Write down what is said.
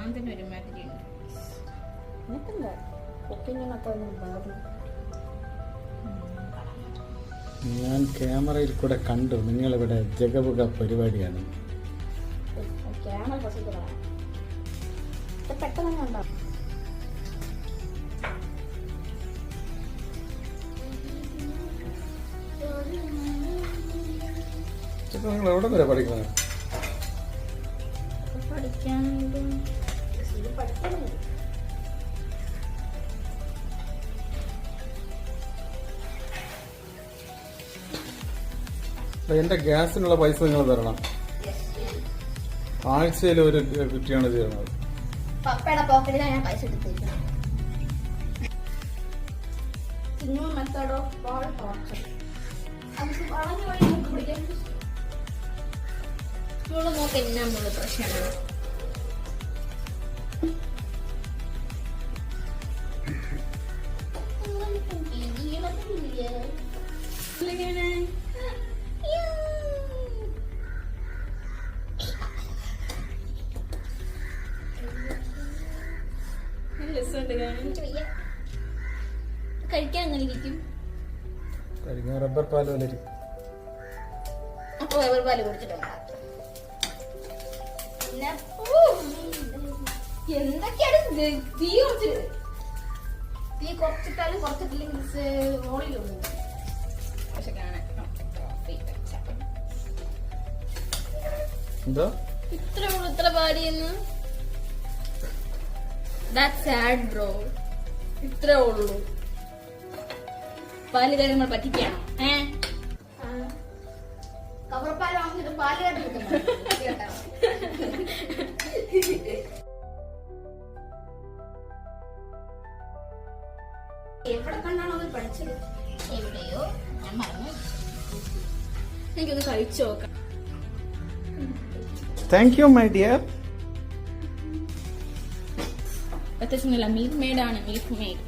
ഭ്രാന്തിന് ഒരുമാതിരി ഞാൻ ക്യാമറയിൽ കൂടെ കണ്ടു നിങ്ങളിവിടെ ജഗബുഗ പരിപാടിയാണ്. പെട്ടെന്ന് കണ്ടോ നിങ്ങൾ എവിടെ വരെ പഠിക്കുന്നത്? എന്റെ ഗ്യാസിനുള്ള പൈസ നിങ്ങൾ തരണം. ആഴ്ചയിൽ ഒരു കുറ്റിയാണ് ചെയ്യണത്. പപ്പയുടെ പോക്കറ്റിലാണ് ഞാൻ പൈസ എടുത്തിരിക്കുന്നത്. Method of ball torture. നോക്ക് എന്നാ നമ്മള് പ്രശ്നമാണ്. കഴിക്കാൻ അങ്ങനെ ഇരിക്കും. കഴിക്കാൻ റബ്ബർ പാല് പോലെ ഇരിക്കും. അപ്പൊ റബ്ബർ പാല് കുടിച്ചിട്ടുണ്ട്. എന്തൊക്കെയാണ് തീ കുറച്ചിട്ട് തീ കുറച്ചിട്ടാലും കുറച്ചിട്ടില്ലെങ്കിൽ റോളിലൊന്നും. പക്ഷെ കാണാൻ എന്താ ഇത്ര പാടിയെന്ന്. That's sad bro. ഇത്രേ ഉള്ളൂ. പാല് കാര്യങ്ങൾ പറ്റിക്കാണോ? കവർപ്പാൽ വാങ്ങിച്ചിട്ട് പാല് കാട്ടി കിട്ടുന്നു. എവിടെ കണ്ടാണോ അത് പഠിച്ചത്? എവിടെയോ ഞാൻ മറന്നു. എനിക്കൊന്ന് കഴിച്ചു നോക്കാം. Thank you my dear. വ്യത്യാസമൊന്നുമില്ല. മിൽക്ക് മെയ്ഡ് ആണ്. Milk made